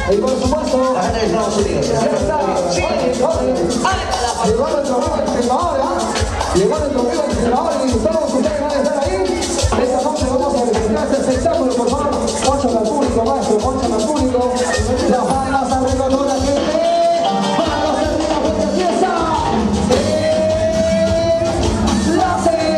Y por supuesto, la gente de Estados Unidos. ya está. Llegó nuestro amigo entrenador, llegó nuestro amigo entrenador y todos ustedes van a estar ahí. Esta noche vamos a disfrutar este espectáculo, por favor. Pónchame al público, maestro, pónchame al público. Las palmas arriba a toda la gente. Manos arriba, fuerte fiesta. La serie,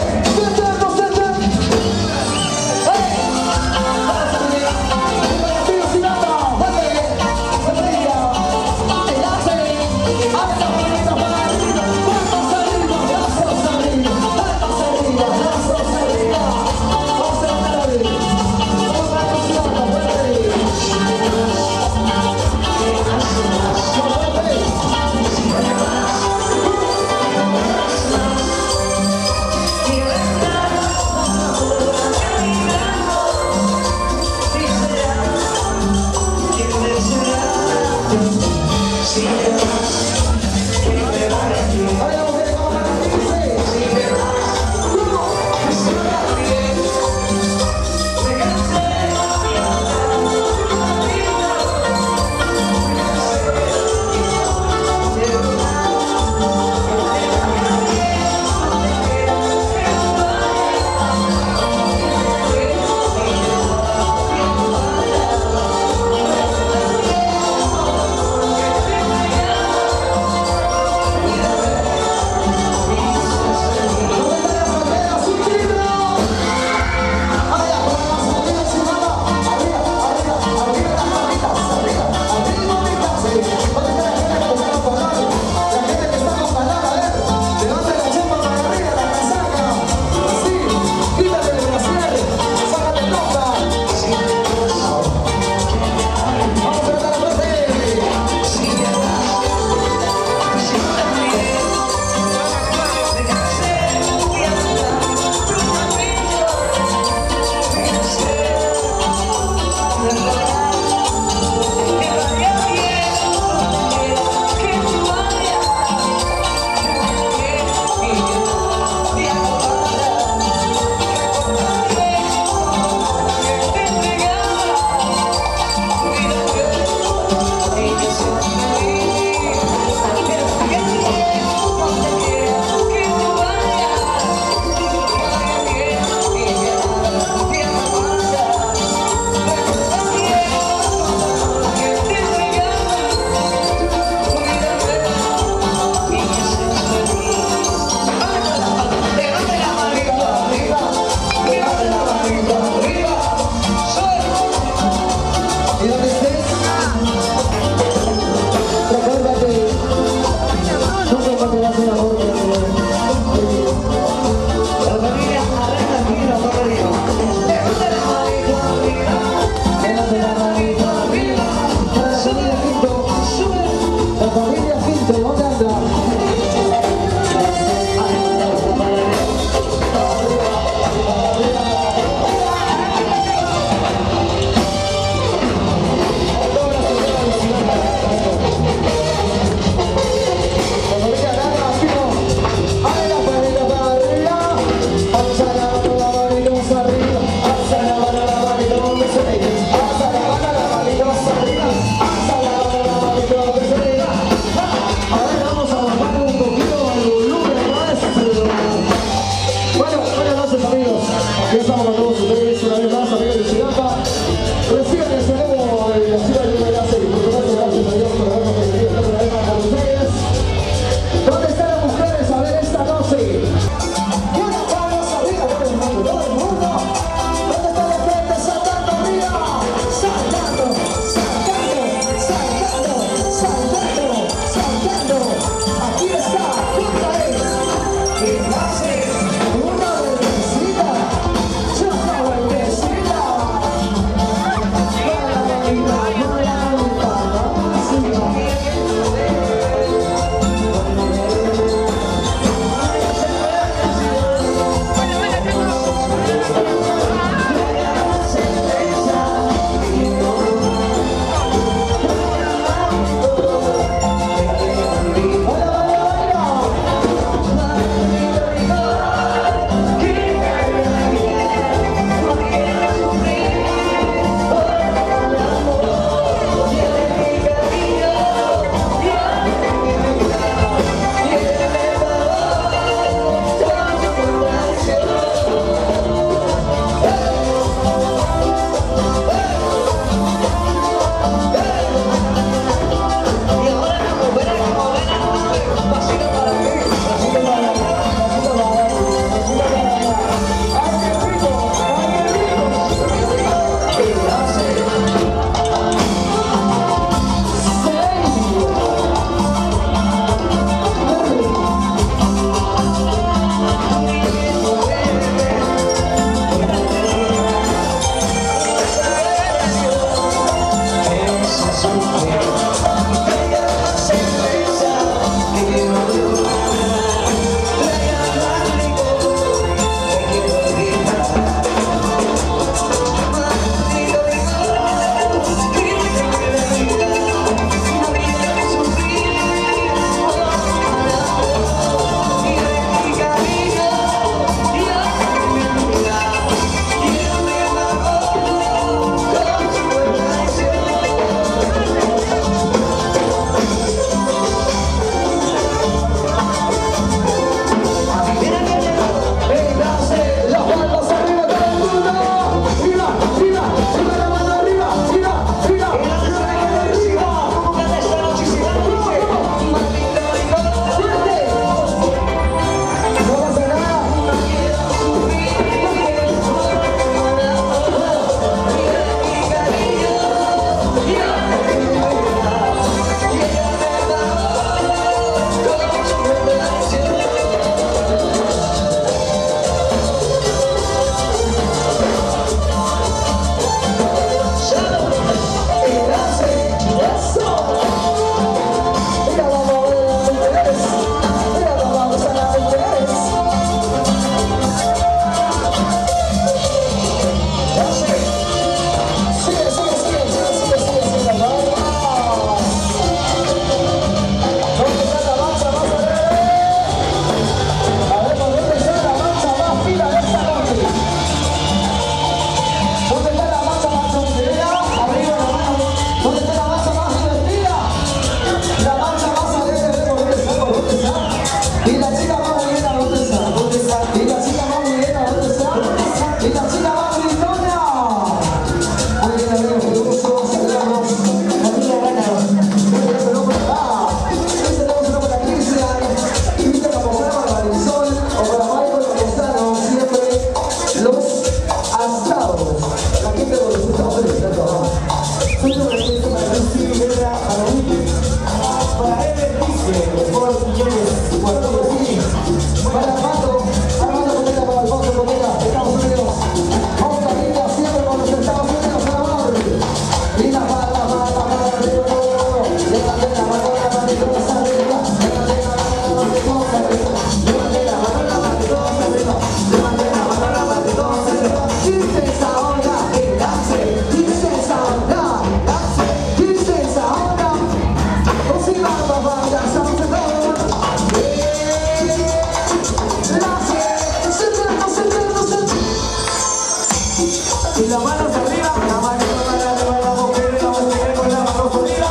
Y las manos arriba, la mano arriba, la mujer, la mujer con la mano arriba.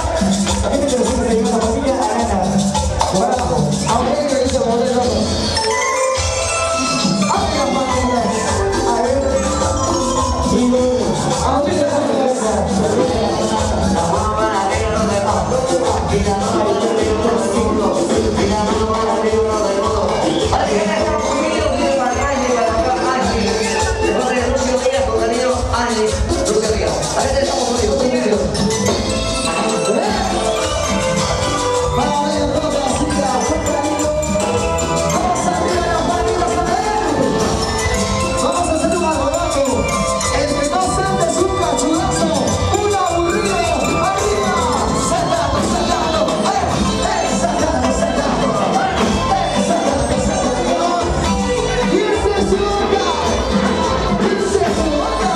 Este que nos dice que la familia arena. Por abajo. Aunque que dice poder loco. Abre las manos. A ver. Y luego. Abre las manos. La mano para arriba, no de abajo. Y la mano para arriba, no de abajo. Y la mano para arriba, no de abajo. Ahora que viene a un video de para calle, para tocar calle. Después de Lucio Díaz con Danilo Ángel, Lucio Díaz. Acá estamos con un video. Vamos a ver a todas las chicas, tempranito. Vamos a tirar las manitas a ver. Vamos a hacer un alboroto. El que no siente es un cachudazo, un aburrido. Arriba, saltando, saltando. Saltando, saltando. Saltando, saltando. Y ese es su onda. Y ese es su onda.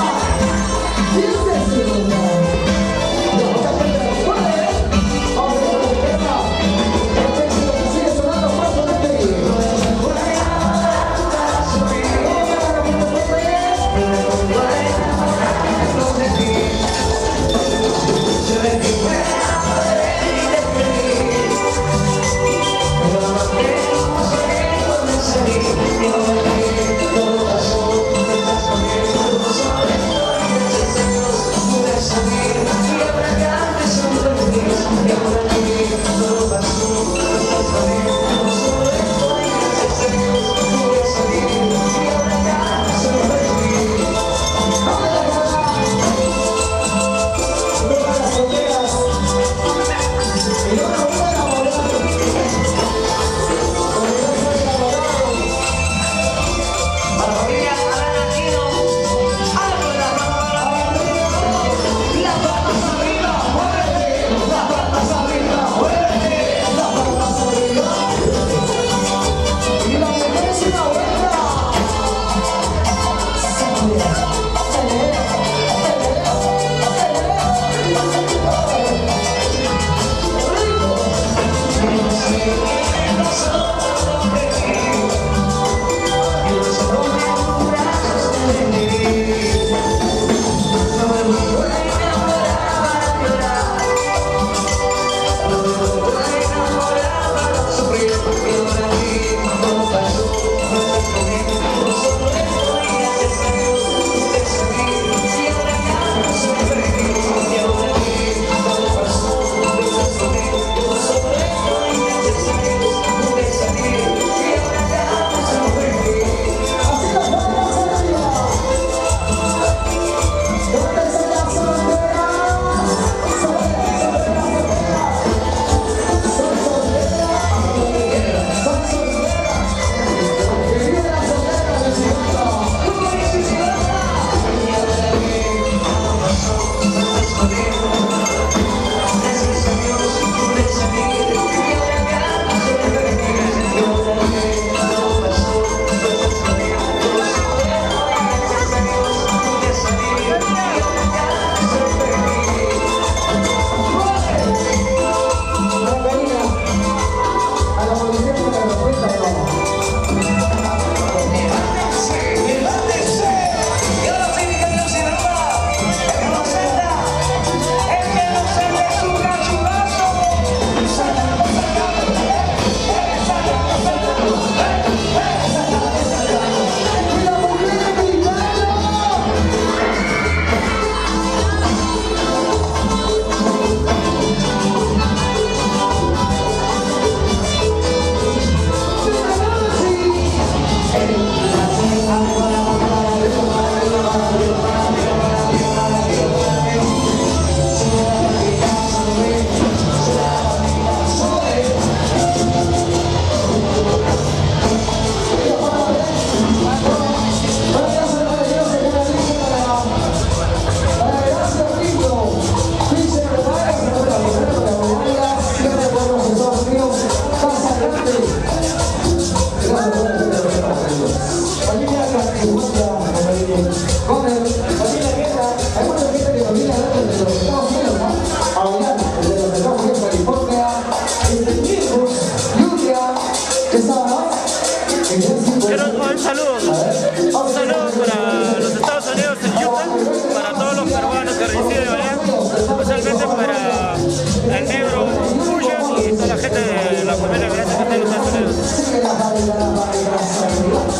sigue la fábrica, la fábrica,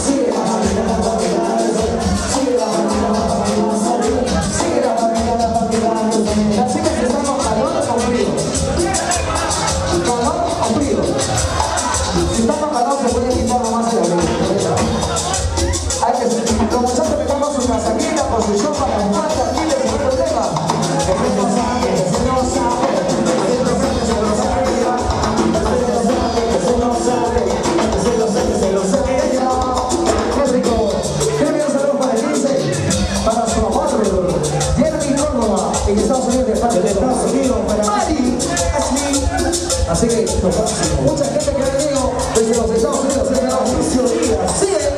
sigue la fábrica, la fábrica, sigue la fábrica, la fábrica, sigue la fábrica, la fábrica. Las chicas están con calor o frío. ¿Calor o frío? Si están con calor se puede quitar nomás el abrigo. Hay que, los muchachos que están con su casaquita, con su sopa, con pasta, aquí les no hay problema. El que no sabe, el que no sabe, el que no sabe, se lo sabe ya. El que no sabe, el que no sabe, el que no sabe, se lo sabe ya. Qué rico. Qué bien saludos para el 15, para su amor, Jeremy Córdoba, en Estados Unidos, de parte de Estados Unidos, para Mari, Ashley. Así que, mucha gente que ha venido desde los Estados Unidos, desde la Mauricio Díaz. Sigue.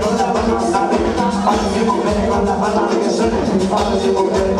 con la palma arriba, para que mujer con la palma que suene, para que mujer